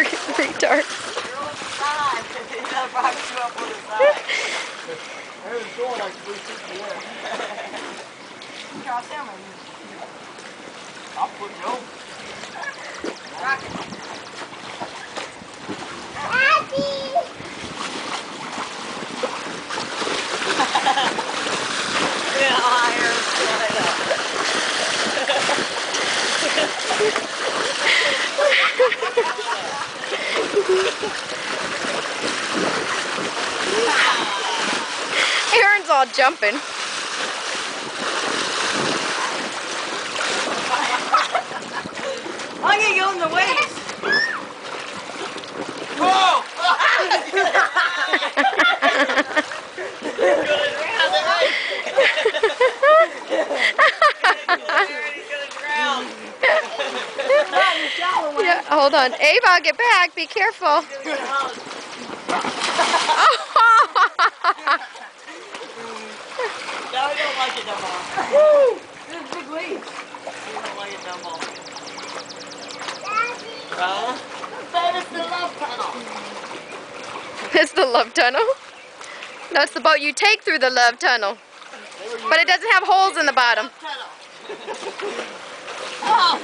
Retard. Aaron's going like 360 there. I'll put it over. Rocket. Aaron's all jumping. I'm gonna go in the waist. Whoa! Yeah, hold on. Ava, get back. Be careful. No, we don't like it no more. Woo! This is big leaves. We don't like it no more. Babe, it's the love tunnel. It's the love tunnel. No, it's the boat you take through the love tunnel. But it doesn't have holes in the bottom. Tunnel. Oh!